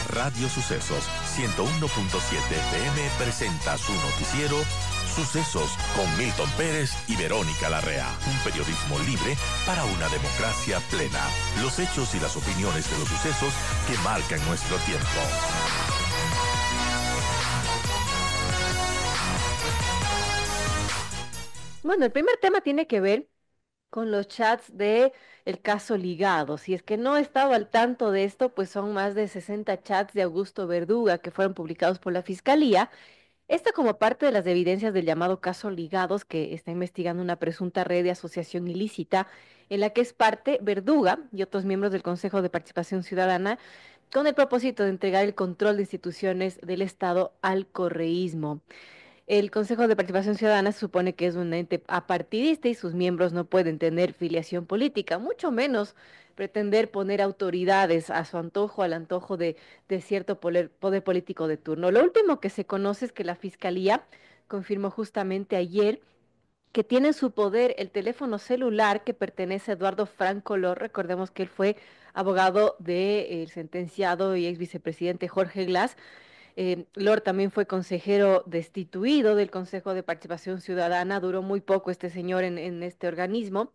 Radio Sucesos 101.7 FM presenta su noticiero Sucesos con Milton Pérez y Verónica Larrea. Un periodismo libre para una democracia plena. Los hechos y las opiniones de los sucesos que marcan nuestro tiempo. Bueno, el primer tema tiene que ver con los chats de el caso Ligado. Si es que no estaba al tanto de esto, pues son más de 60 chats de Augusto Verduga que fueron publicados por la Fiscalía. Esto como parte de las evidencias del llamado caso Ligados, que está investigando una presunta red de asociación ilícita en la que es parte Verduga y otros miembros del Consejo de Participación Ciudadana, con el propósito de entregar el control de instituciones del Estado al correísmo. El Consejo de Participación Ciudadana se supone que es un ente apartidista y sus miembros no pueden tener filiación política, mucho menos pretender poner autoridades a su antojo, al antojo de cierto poder político de turno. Lo último que se conoce es que la Fiscalía confirmó justamente ayer que tiene en su poder el teléfono celular que pertenece a Eduardo Franco Lor. Recordemos que él fue abogado del sentenciado y ex vicepresidente Jorge Glass. Lord también fue consejero destituido del Consejo de Participación Ciudadana, duró muy poco este señor en este organismo.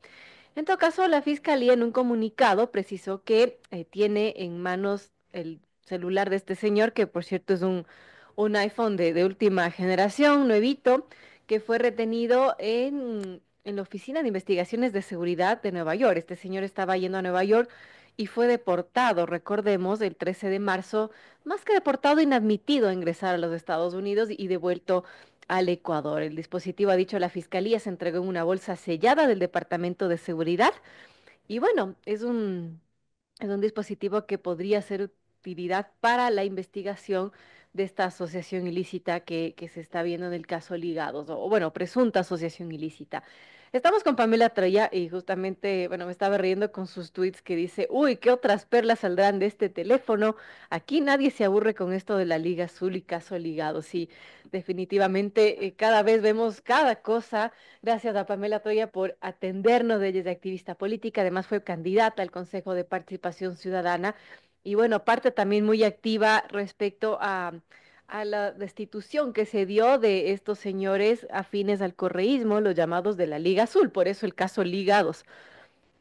En todo caso, la Fiscalía en un comunicado precisó que tiene en manos el celular de este señor, que por cierto es un iPhone de última generación, nuevito, que fue retenido en la Oficina de Investigaciones de Seguridad de Nueva York. Este señor estaba yendo a Nueva York y fue deportado, recordemos, el 13 de marzo, más que deportado, inadmitido a ingresar a los Estados Unidos y devuelto al Ecuador. El dispositivo, ha dicho la Fiscalía, se entregó en una bolsa sellada del Departamento de Seguridad y bueno, es un dispositivo que podría ser utilidad para la investigación de esta asociación ilícita que se está viendo en el caso Ligados, o bueno, presunta asociación ilícita. Estamos con Pamela Troya y justamente, bueno, me estaba riendo con sus tweets que dice, uy, ¿qué otras perlas saldrán de este teléfono? Aquí nadie se aburre con esto de la Liga Azul y caso Ligados. Sí, definitivamente, cada vez vemos cada cosa. Gracias a Pamela Troya por atendernos. Ella es activista política, además fue candidata al Consejo de Participación Ciudadana y bueno, parte también muy activa respecto a la destitución que se dio de estos señores afines al correísmo, los llamados de la Liga Azul, por eso el caso Ligados.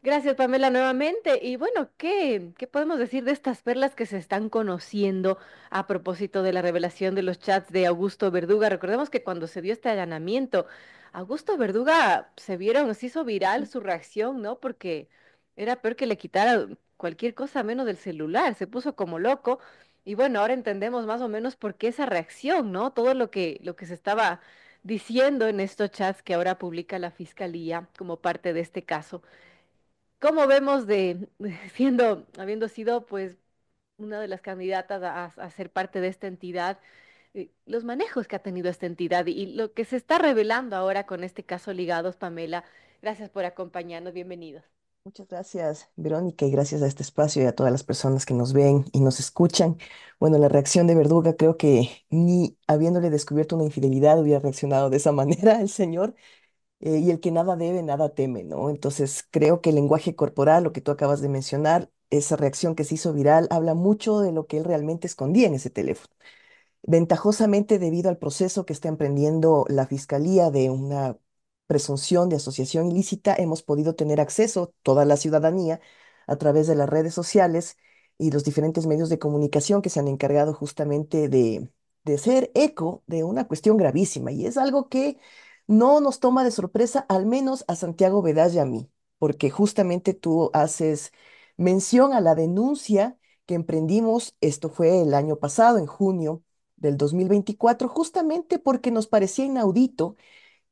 Gracias, Pamela, nuevamente. Y bueno, ¿qué podemos decir de estas perlas que se están conociendo a propósito de la revelación de los chats de Augusto Verduga? Recordemos que cuando se dio este allanamiento, Augusto Verduga se hizo viral su reacción, ¿no? Porque era peor que le quitara cualquier cosa menos del celular, se puso como loco. Y bueno, ahora entendemos más o menos por qué esa reacción, ¿no? Todo lo que se estaba diciendo en estos chats que ahora publica la Fiscalía como parte de este caso. ¿Cómo vemos habiendo sido pues una de las candidatas a ser parte de esta entidad, los manejos que ha tenido esta entidad y lo que se está revelando ahora con este caso Ligados, Pamela? Gracias por acompañarnos, bienvenidos. Muchas gracias, Verónica, y gracias a este espacio y a todas las personas que nos ven y nos escuchan. Bueno, la reacción de Verduga, creo que ni habiéndole descubierto una infidelidad hubiera reaccionado de esa manera el señor, y el que nada debe, nada teme, ¿no? Entonces, creo que el lenguaje corporal, lo que tú acabas de mencionar, esa reacción que se hizo viral, habla mucho de lo que él realmente escondía en ese teléfono. Ventajosamente, debido al proceso que está emprendiendo la Fiscalía de una presunción de asociación ilícita, hemos podido tener acceso, toda la ciudadanía, a través de las redes sociales y los diferentes medios de comunicación que se han encargado justamente de hacer eco de una cuestión gravísima. Y es algo que no nos toma de sorpresa, al menos a Santiago Vedal y a mí, porque justamente tú haces mención a la denuncia que emprendimos, esto fue el año pasado, en junio del 2024, justamente porque nos parecía inaudito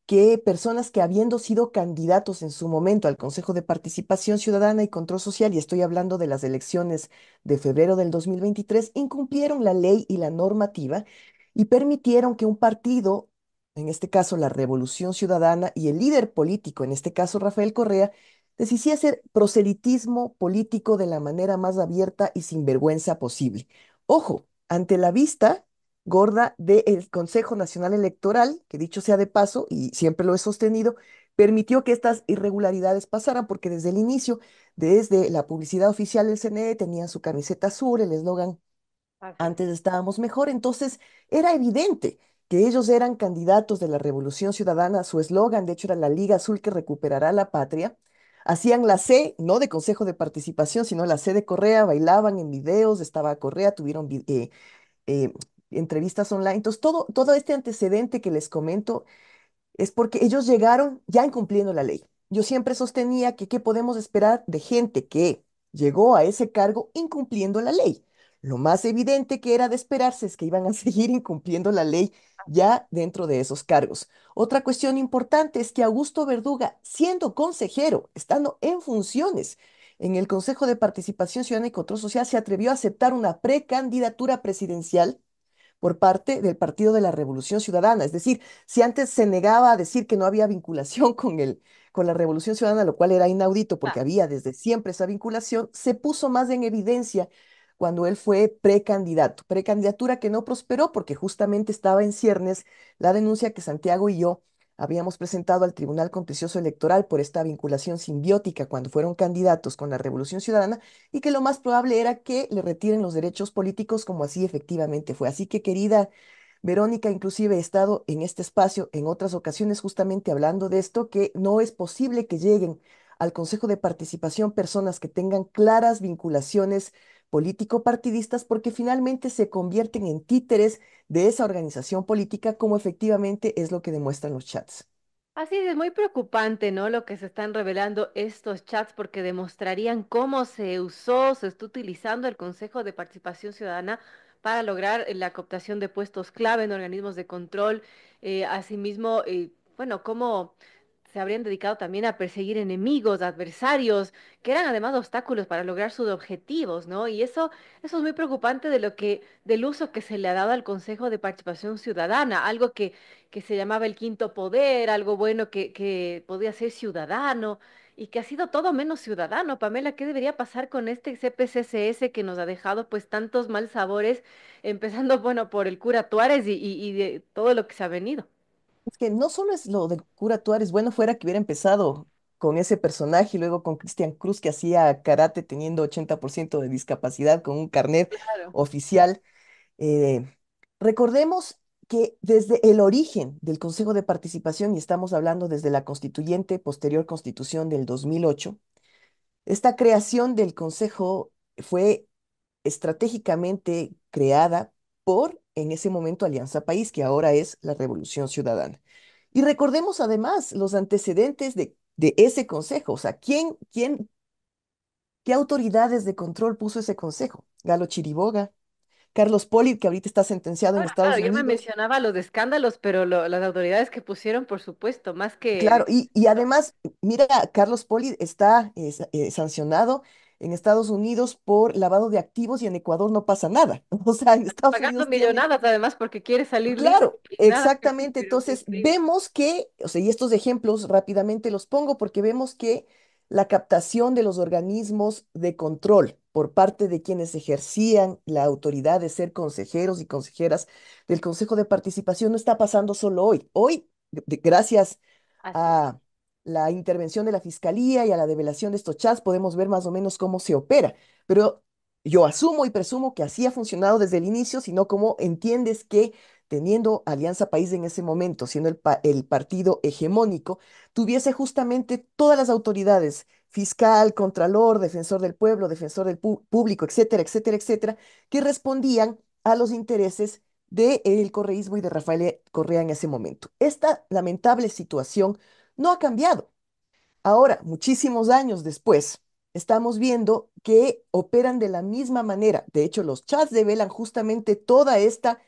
que personas que habiendo sido candidatos en su momento al Consejo de Participación Ciudadana y Control Social, y estoy hablando de las elecciones de febrero del 2023, incumplieron la ley y la normativa y permitieron que un partido, en este caso la Revolución Ciudadana, y el líder político, en este caso Rafael Correa, decidiera hacer proselitismo político de la manera más abierta y sin vergüenza posible. Ojo, ante la vista gorda del Consejo Nacional Electoral, que dicho sea de paso, y siempre lo he sostenido, permitió que estas irregularidades pasaran porque desde el inicio, desde la publicidad oficial del CNE, tenían su camiseta azul, el eslogan Así es. Antes estábamos mejor, entonces era evidente que ellos eran candidatos de la Revolución Ciudadana. Su eslogan, de hecho, era la Liga Azul que recuperará la patria. Hacían la C, no de Consejo de Participación, sino la C de Correa, bailaban en videos, estaba Correa, tuvieron eh, entrevistas online. Entonces, todo este antecedente que les comento es porque ellos llegaron ya incumpliendo la ley. Yo siempre sostenía que qué podemos esperar de gente que llegó a ese cargo incumpliendo la ley. Lo más evidente que era de esperarse es que iban a seguir incumpliendo la ley ya dentro de esos cargos. Otra cuestión importante es que Augusto Verduga, siendo consejero, estando en funciones en el Consejo de Participación Ciudadana y Control Social, se atrevió a aceptar una precandidatura presidencial por parte del Partido de la Revolución Ciudadana. Es decir, si antes se negaba a decir que no había vinculación con la Revolución Ciudadana, lo cual era inaudito porque Ah, había desde siempre esa vinculación, se puso más en evidencia cuando él fue precandidato. Precandidatura que no prosperó porque justamente estaba en ciernes la denuncia que Santiago y yo habíamos presentado al Tribunal Contencioso Electoral por esta vinculación simbiótica cuando fueron candidatos con la Revolución Ciudadana y que lo más probable era que le retiren los derechos políticos como así efectivamente fue. Así que, querida Verónica, inclusive he estado en este espacio en otras ocasiones justamente hablando de esto, que no es posible que lleguen al Consejo de Participación personas que tengan claras vinculaciones político-partidistas porque finalmente se convierten en títeres de esa organización política como efectivamente es lo que demuestran los chats. así es muy preocupante, ¿no? Lo que se están revelando estos chats porque demostrarían cómo se usó, se está utilizando el Consejo de Participación Ciudadana para lograr la cooptación de puestos clave en organismos de control. Asimismo, bueno, cómo se habrían dedicado también a perseguir enemigos, adversarios, que eran además obstáculos para lograr sus objetivos, ¿no? Y eso es muy preocupante de lo que, del uso que se le ha dado al Consejo de Participación Ciudadana, algo que se llamaba el quinto poder, algo bueno que podía ser ciudadano y que ha sido todo menos ciudadano. Pamela, ¿qué debería pasar con este CPCCS que nos ha dejado pues tantos mal sabores, empezando, bueno, por el cura Tuárez y de todo lo que se ha venido? Es que no solo es lo del cura Tuárez, bueno fuera que hubiera empezado con ese personaje y luego con Cristian Cruz que hacía karate teniendo 80% de discapacidad con un carnet Claro. oficial. Eh, Recordemos que desde el origen del Consejo de Participación, y estamos hablando desde la constituyente posterior constitución del 2008, esta creación del Consejo fue estratégicamente creada por, en ese momento, Alianza País, que ahora es la Revolución Ciudadana. Y recordemos además los antecedentes de ese consejo, o sea, qué autoridades de control puso ese consejo? Galo Chiriboga, Carlos Poli, que ahorita está sentenciado en Bueno, claro, Estados yo me Unidos. mencionaba los escándalos, pero las autoridades que pusieron, por supuesto, más Claro, que... y además, mira, Carlos Poli está sancionado en Estados Unidos por lavado de activos y en Ecuador no pasa nada. O sea, en Estados Pagando Unidos tiene. millonadas además porque quiere salir libre Claro, y nada que ver, exactamente. pero qué Entonces, increíble. vemos que, o sea, y estos ejemplos rápidamente los pongo porque vemos que la captación de los organismos de control por parte de quienes ejercían la autoridad de ser consejeros y consejeras del Consejo de Participación no está pasando solo hoy. Hoy, gracias Así es. a la intervención de la Fiscalía y a la develación de estos chats, podemos ver más o menos cómo se opera. Pero yo asumo y presumo que así ha funcionado desde el inicio, sino como entiendes que teniendo Alianza País en ese momento, siendo el partido hegemónico, tuviese justamente todas las autoridades, fiscal, contralor, defensor del pueblo, defensor del público, etcétera, etcétera, etcétera, que respondían a los intereses del correísmo y de Rafael Correa en ese momento. Esta lamentable situación no ha cambiado. Ahora, muchísimos años después, estamos viendo que operan de la misma manera. De hecho, los chats develan justamente toda esta,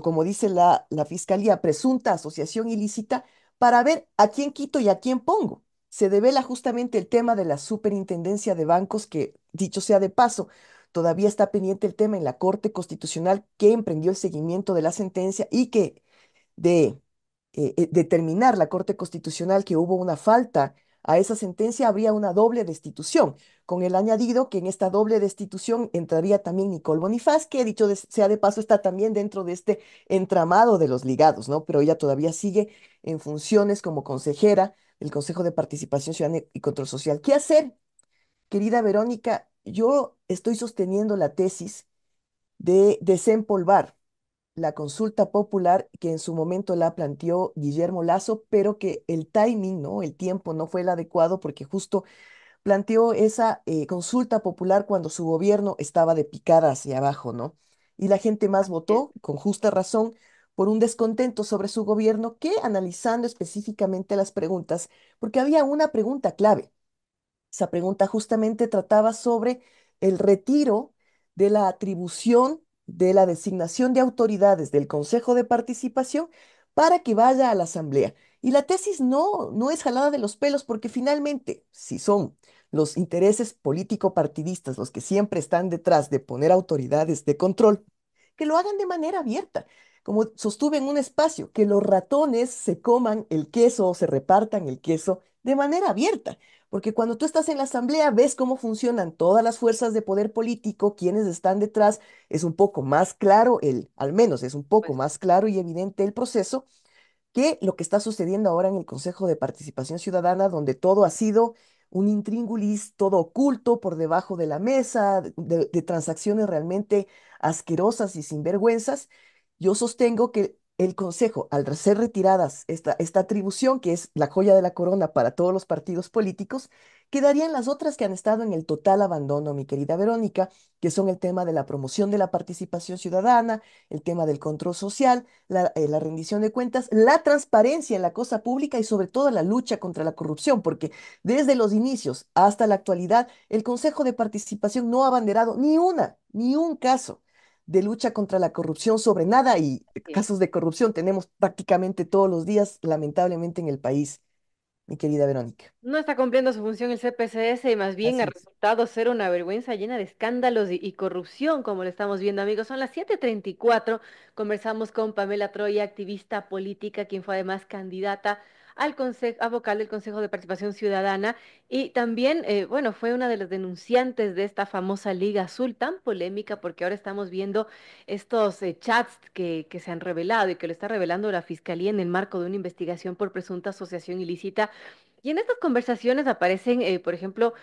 como dice la fiscalía, presunta asociación ilícita para ver a quién quito y a quién pongo. Se devela justamente el tema de la superintendencia de bancos, que, dicho sea de paso, todavía está pendiente el tema en la Corte Constitucional que emprendió el seguimiento de la sentencia y que de determinar la Corte Constitucional que hubo una falta a esa sentencia, habría una doble destitución, con el añadido que en esta doble destitución entraría también Nicole Bonifaz, que dicho sea de paso está también dentro de este entramado de los ligados, ¿no? Pero ella todavía sigue en funciones como consejera del Consejo de Participación Ciudadana y Control Social. ¿Qué hacer, querida Verónica? Yo estoy sosteniendo la tesis de desempolvar la consulta popular que en su momento la planteó Guillermo Lasso, pero que el timing, ¿no? El tiempo no fue el adecuado porque justo planteó esa consulta popular cuando su gobierno estaba de picada hacia abajo, ¿no? Y la gente más Así es. votó, con justa razón, por un descontento sobre su gobierno que, analizando específicamente las preguntas, porque había una pregunta clave. Esa pregunta justamente trataba sobre el retiro de la atribución de la designación de autoridades del Consejo de Participación para que vaya a la Asamblea. Y la tesis no es jalada de los pelos porque finalmente, si son los intereses político-partidistas los que siempre están detrás de poner autoridades de control, que lo hagan de manera abierta. Como sostuve en un espacio, que los ratones se coman el queso o se repartan el queso de manera abierta. Porque cuando tú estás en la asamblea, ves cómo funcionan todas las fuerzas de poder político, quienes están detrás, es un poco más claro al menos es un poco Pues más claro y evidente el proceso que lo que está sucediendo ahora en el Consejo de Participación Ciudadana, donde todo ha sido un intríngulis, todo oculto por debajo de la mesa, de transacciones realmente asquerosas y sinvergüenzas. Yo sostengo que el Consejo, al ser retiradas esta atribución, que es la joya de la corona para todos los partidos políticos, quedarían las otras que han estado en el total abandono, mi querida Verónica, que son el tema de la promoción de la participación ciudadana, el tema del control social, la rendición de cuentas, la transparencia en la cosa pública y sobre todo la lucha contra la corrupción, porque desde los inicios hasta la actualidad, el Consejo de Participación no ha abanderado ni un caso de lucha contra la corrupción sobre nada y así es. casos de corrupción tenemos prácticamente todos los días, lamentablemente, en el país, mi querida Verónica. No está cumpliendo su función el CPCS y más bien ha Así es. resultado ser una vergüenza llena de escándalos y corrupción, como lo estamos viendo, amigos. Son las 7:34. Conversamos con Pamela Troya, activista política, quien fue además candidata al consejo, a vocal del Consejo de Participación Ciudadana y también, bueno, fue una de las denunciantes de esta famosa Liga Azul tan polémica porque ahora estamos viendo estos chats que se han revelado y que lo está revelando la Fiscalía en el marco de una investigación por presunta asociación ilícita y en estas conversaciones aparecen, por ejemplo,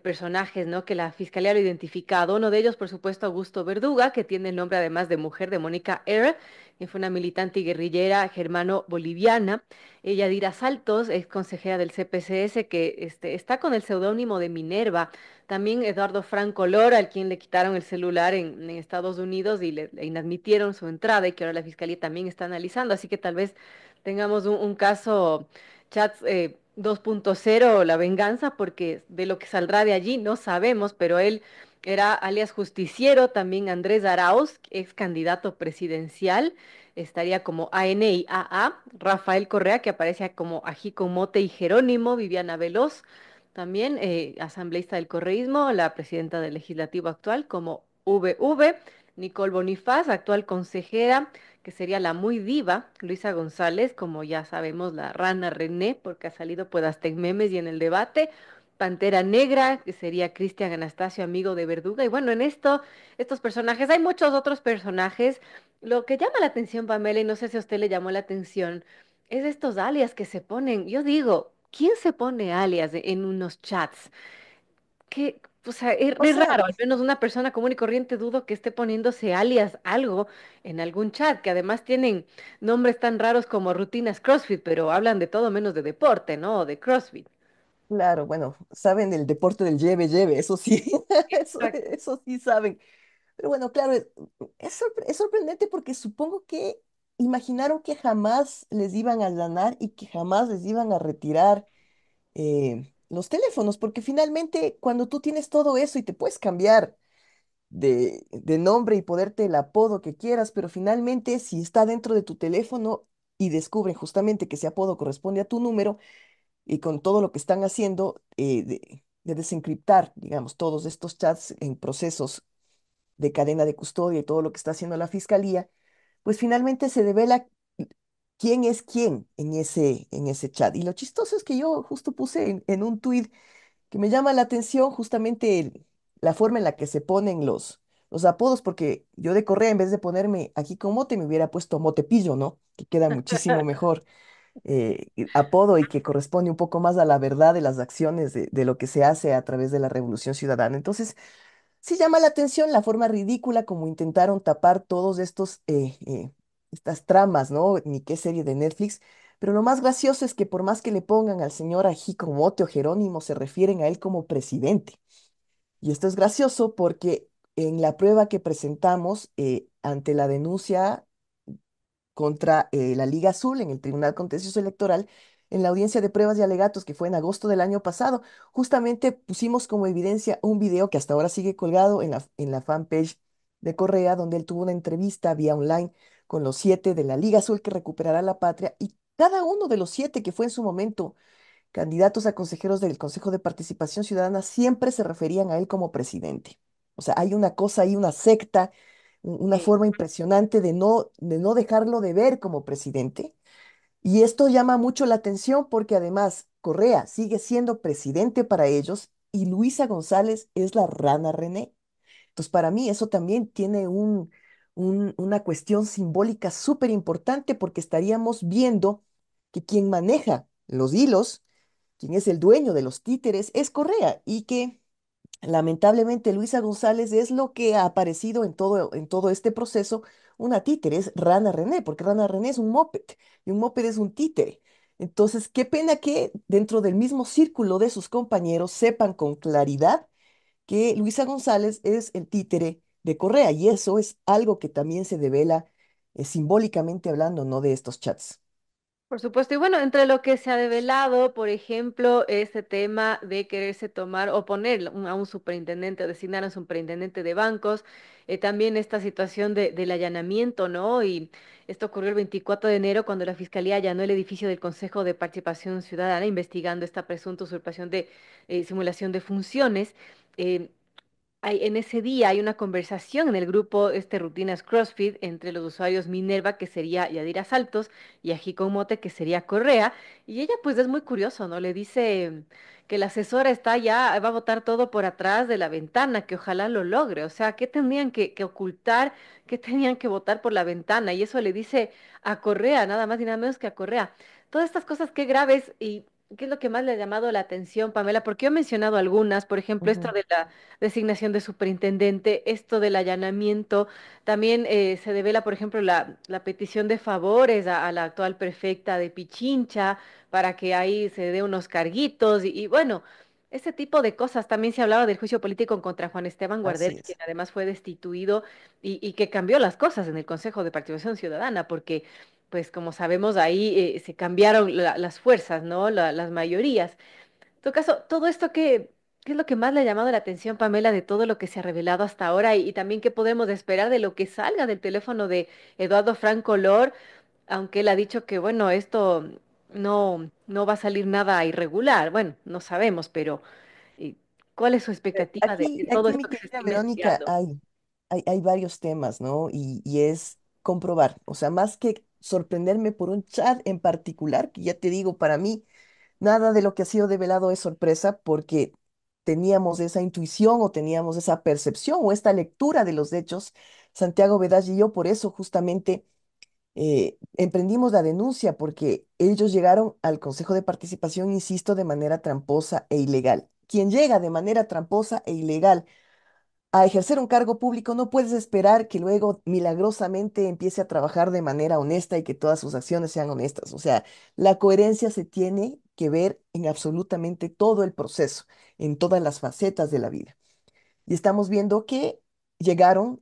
personajes, ¿no? Que la fiscalía lo ha identificado. Uno de ellos, por supuesto, Augusto Verduga, que tiene el nombre además de mujer de Mónica R., que fue una militante y guerrillera germano-boliviana. Yadira Saltos, ex consejera del CPCS, que está con el seudónimo de Minerva. También Eduardo Franco Lora, al quien le quitaron el celular en Estados Unidos y le inadmitieron su entrada y que ahora la fiscalía también está analizando. Así que tal vez tengamos un caso Chats 2.0, la venganza, porque de lo que saldrá de allí no sabemos, pero él era alias justiciero, también Andrés Arauz, ex candidato presidencial, estaría como ANI-AA, Rafael Correa, que aparece como Ajico Mote y Jerónimo, Viviana Veloz, también asambleísta del correísmo, la presidenta del legislativo actual como VV, Nicole Bonifaz, actual consejera que sería la muy diva, Luisa González, como ya sabemos, la rana René, porque ha salido pues hasta en memes y en el debate. Pantera Negra, que sería Cristian Anastasio, amigo de Verduga. Y bueno, en estos personajes, hay muchos otros personajes. Lo que llama la atención, Pamela, y no sé si a usted le llamó la atención, es estos alias que se ponen. Yo digo, ¿quién se pone alias en unos chats? Que, o sea, O es sea, raro, al menos una persona común y corriente dudo que esté poniéndose alias algo en algún chat, que además tienen nombres tan raros como rutinas CrossFit, pero hablan de todo menos de deporte, ¿no? O de CrossFit. claro, bueno, saben el deporte del lleve, eso sí, Exacto. eso sí saben. Pero bueno, claro, es sorprendente porque supongo que imaginaron que jamás les iban a allanar y que jamás les iban a retirar los teléfonos, porque finalmente cuando tú tienes todo eso y te puedes cambiar de nombre y poderte el apodo que quieras, pero finalmente si está dentro de tu teléfono y descubren justamente que ese apodo corresponde a tu número y con todo lo que están haciendo de desencriptar, digamos, todos estos chats en procesos de cadena de custodia y todo lo que está haciendo la fiscalía, pues finalmente se devela quién es quién en ese chat. Y lo chistoso es que yo justo puse en un tuit que me llama la atención justamente la forma en la que se ponen los apodos, porque yo de Correa, en vez de ponerme aquí con Mote, me hubiera puesto Motepillo, ¿no? Que queda muchísimo mejor apodo y que corresponde un poco más a la verdad de las acciones de lo que se hace a través de la Revolución Ciudadana. Entonces, Sí llama la atención la forma ridícula como intentaron tapar todos estos, estas tramas, ¿no? Ni qué serie de Netflix. Pero lo más gracioso es que por más que le pongan al señor Ají como Mote o Jerónimo, se refieren a él como presidente. Y esto es gracioso porque en la prueba que presentamos ante la denuncia contra la Liga Azul en el Tribunal Contencioso Electoral, en la audiencia de pruebas y alegatos que fue en agosto del año pasado, justamente pusimos como evidencia un video que hasta ahora sigue colgado en la fanpage de Correa, donde él tuvo una entrevista vía online con los 7 de la Liga Azul que recuperará la patria y cada uno de los 7 que fue en su momento candidatos a consejeros del Consejo de Participación Ciudadana siempre se referían a él como presidente. O sea, hay una cosa ahí, una secta, una Sí. forma impresionante de no dejarlo de ver como presidente. Y esto llama mucho la atención porque además Correa sigue siendo presidente para ellos y Luisa González es la rana René. Entonces, para mí eso también tiene una cuestión simbólica súper importante porque estaríamos viendo que quien maneja los hilos, quien es el dueño de los títeres, es Correa y que lamentablemente Luisa González es lo que ha aparecido en todo este proceso, una títere, es Rana René, porque Rana René es un moped y un moped es un títere. Entonces, qué pena que dentro del mismo círculo de sus compañeros sepan con claridad que Luisa González es el títere de Correa y eso es algo que también se devela simbólicamente hablando, ¿no? De estos chats. Por supuesto, y bueno, entre lo que se ha develado, por ejemplo, este tema de quererse tomar o poner a un superintendente o designar a un superintendente de bancos, también esta situación del allanamiento, ¿no? Y esto ocurrió el 24 de enero cuando la Fiscalía allanó el edificio del Consejo de Participación Ciudadana investigando esta presunta usurpación de simulación de funciones. Eh, en ese día hay una conversación en el grupo Rutinas CrossFit entre los usuarios Minerva, que sería Yadira Saltos, y Ajicon Mote, que sería Correa. Y ella pues es muy curioso, ¿no? Le dice que la asesora está ya, va a botar todo por atrás de la ventana, que ojalá lo logre. O sea, ¿qué tendrían que ocultar? ¿Qué tenían que botar por la ventana? Y eso le dice a Correa, nada más y nada menos que a Correa. Todas estas cosas, qué graves y... ¿Qué es lo que más le ha llamado la atención, Pamela? Porque yo he mencionado algunas, por ejemplo, esto Ujú. de la designación de superintendente, esto del allanamiento. También se devela, por ejemplo, la petición de favores a la actual prefecta de Pichincha para que ahí se dé unos carguitos y bueno. Ese tipo de cosas. También se hablaba del juicio político contra Juan Esteban Así Guarderas, quien es. además fue destituido y que cambió las cosas en el Consejo de Participación Ciudadana, porque, pues como sabemos, ahí se cambiaron las fuerzas, ¿no? Las mayorías. En todo caso, todo esto ¿qué es lo que más le ha llamado la atención, Pamela, de todo lo que se ha revelado hasta ahora y también qué podemos esperar de lo que salga del teléfono de Eduardo Franco Lor, aunque él ha dicho que, bueno, esto no va a salir nada irregular. Bueno, no sabemos, pero eh, ¿cuál es su expectativa de todo Aquí, mi esto que se querida está Verónica, investigando? hay varios temas, ¿no? Y es comprobar, o sea, más que sorprenderme por un chat en particular, que ya te digo, para mí, nada de lo que ha sido develado es sorpresa porque teníamos esa intuición o teníamos esa percepción o esta lectura de los hechos, Santiago Bedage y yo, por eso justamente emprendimos la denuncia porque ellos llegaron al Consejo de Participación, insisto, de manera tramposa e ilegal. Quien llega de manera tramposa e ilegal a ejercer un cargo público, no puedes esperar que luego milagrosamente empiece a trabajar de manera honesta y que todas sus acciones sean honestas. O sea, la coherencia se tiene que ver en absolutamente todo el proceso, en todas las facetas de la vida. Y estamos viendo que llegaron,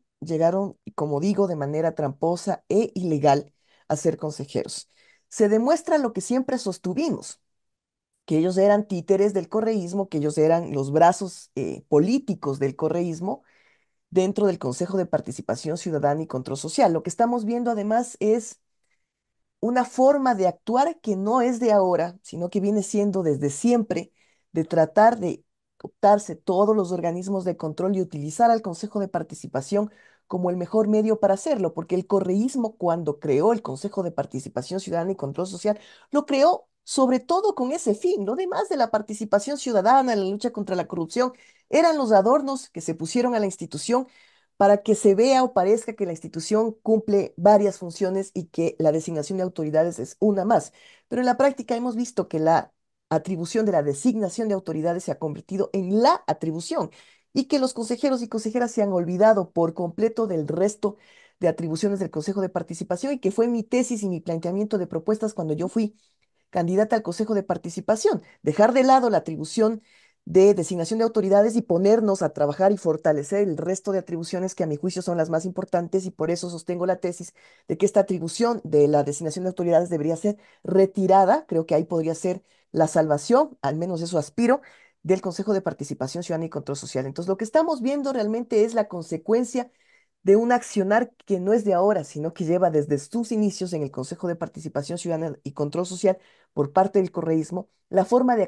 como digo, de manera tramposa e ilegal a ser consejeros. Se demuestra lo que siempre sostuvimos, que ellos eran títeres del correísmo, que ellos eran los brazos políticos del correísmo dentro del Consejo de Participación Ciudadana y Control Social. Lo que estamos viendo además es una forma de actuar que no es de ahora, sino que viene siendo desde siempre, de tratar de optarse todos los organismos de control y utilizar al Consejo de Participación como el mejor medio para hacerlo, porque el correísmo cuando creó el Consejo de Participación Ciudadana y Control Social, lo creó sobre todo con ese fin, lo demás de la participación ciudadana, la lucha contra la corrupción, eran los adornos que se pusieron a la institución para que se vea o parezca que la institución cumple varias funciones y que la designación de autoridades es una más. Pero en la práctica hemos visto que la atribución de la designación de autoridades se ha convertido en la atribución. y que los consejeros y consejeras se han olvidado por completo del resto de atribuciones del Consejo de Participación y que fue mi tesis y mi planteamiento de propuestas cuando yo fui candidata al Consejo de Participación, dejar de lado la atribución de designación de autoridades y ponernos a trabajar y fortalecer el resto de atribuciones que a mi juicio son las más importantes y por eso sostengo la tesis de que esta atribución de la designación de autoridades debería ser retirada. Creo que ahí podría ser la salvación, al menos eso aspiro, del Consejo de Participación Ciudadana y Control Social. Entonces, lo que estamos viendo realmente es la consecuencia de un accionar que no es de ahora, sino que lleva desde sus inicios en el Consejo de Participación Ciudadana y Control Social por parte del correísmo, la forma de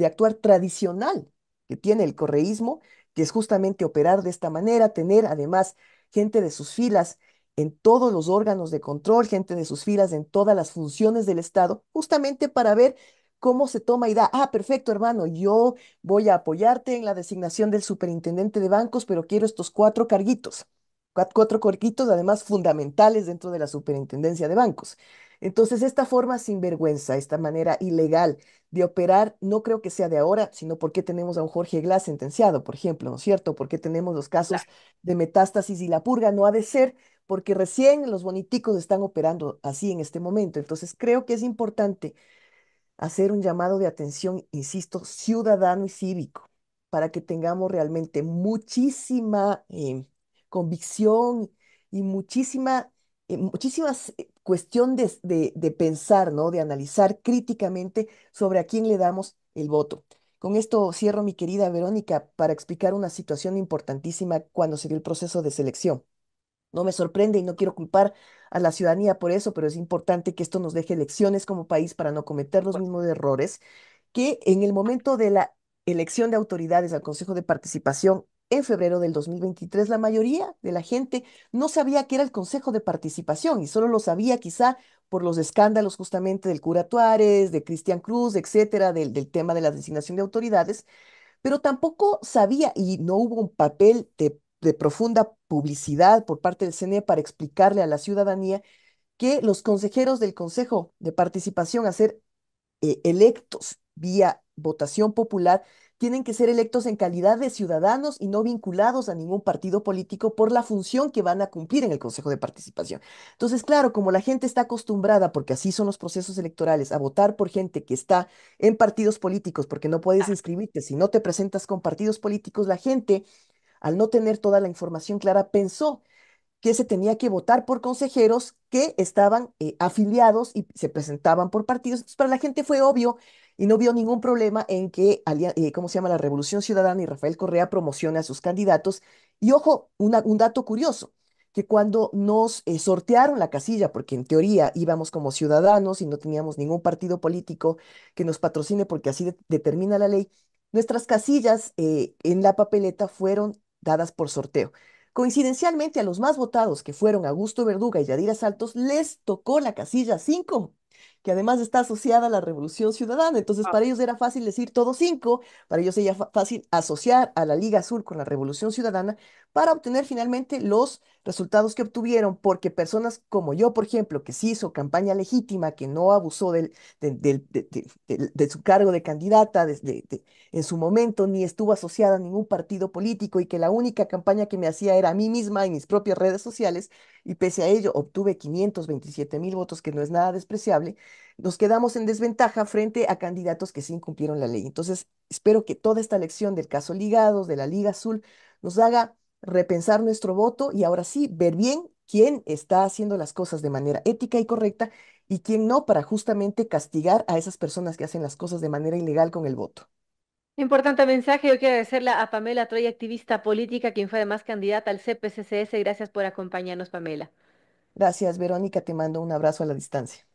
actuar tradicional que tiene el correísmo, que es justamente operar de esta manera, tener además gente de sus filas en todos los órganos de control, gente de sus filas en todas las funciones del Estado, justamente para ver cómo se toma y da, ah, perfecto, hermano, yo voy a apoyarte en la designación del superintendente de bancos, pero quiero estos cuatro carguitos, cuatro carguitos además fundamentales dentro de la superintendencia de bancos. Entonces, esta forma sinvergüenza, esta manera ilegal de operar, no creo que sea de ahora, sino porque tenemos a un Jorge Glass sentenciado, por ejemplo, ¿no es cierto? Porque tenemos los casos de Metástasis y La Purga, no ha de ser porque recién los boniticos están operando así en este momento. Entonces, creo que es importante hacer un llamado de atención, insisto, ciudadano y cívico, para que tengamos realmente muchísima convicción y muchísimas cuestión de pensar, ¿no? De analizar críticamente sobre a quién le damos el voto. Con esto cierro, mi querida Verónica, para explicar una situación importantísima cuando se dio el proceso de selección. No me sorprende y no quiero culpar a la ciudadanía por eso, pero es importante que esto nos deje lecciones como país para no cometer los mismos errores que en el momento de la elección de autoridades al Consejo de Participación en febrero del 2023, la mayoría de la gente no sabía qué era el Consejo de Participación y solo lo sabía quizá por los escándalos justamente del cura Tuárez, de Cristian Cruz, etcétera, del tema de la designación de autoridades, pero tampoco sabía y no hubo un papel de profunda publicidad por parte del CNE para explicarle a la ciudadanía que los consejeros del Consejo de Participación a ser electos vía votación popular tienen que ser electos en calidad de ciudadanos y no vinculados a ningún partido político por la función que van a cumplir en el Consejo de Participación. Entonces, claro, como la gente está acostumbrada, porque así son los procesos electorales, a votar por gente que está en partidos políticos, porque no puedes inscribirte si no te presentas con partidos políticos, la gente, al no tener toda la información clara, pensó que se tenía que votar por consejeros que estaban afiliados y se presentaban por partidos. Entonces, para la gente fue obvio y no vio ningún problema en que, ¿cómo se llama? La Revolución Ciudadana y Rafael Correa promocione a sus candidatos. Y ojo, un dato curioso, que cuando nos sortearon la casilla, porque en teoría íbamos como ciudadanos y no teníamos ningún partido político que nos patrocine porque así determina la ley, nuestras casillas en la papeleta fueron dadas por sorteo. Coincidencialmente, a los más votados, que fueron Augusto Verduga y Yadira Saltos, les tocó la casilla 5, que además está asociada a la Revolución Ciudadana. Entonces, para ellos era fácil decir todo 5, para ellos era fácil asociar a la Liga Azul con la Revolución Ciudadana para obtener finalmente los resultados que obtuvieron, porque personas como yo, por ejemplo, que sí hizo campaña legítima, que no abusó de su cargo de candidata, en su momento ni estuvo asociada a ningún partido político y que la única campaña que me hacía era a mí misma en mis propias redes sociales y pese a ello obtuve 527,000 votos, que no es nada despreciable, nos quedamos en desventaja frente a candidatos que sí incumplieron la ley. Entonces, espero que toda esta lección del caso Ligados, de la Liga Azul, nos haga repensar nuestro voto y ahora sí ver bien quién está haciendo las cosas de manera ética y correcta y quién no, para justamente castigar a esas personas que hacen las cosas de manera ilegal con el voto. Importante mensaje. Yo quiero agradecerle a Pamela Troya, activista política, quien fue además candidata al CPCCS. Gracias por acompañarnos, Pamela. Gracias, Verónica, te mando un abrazo a la distancia.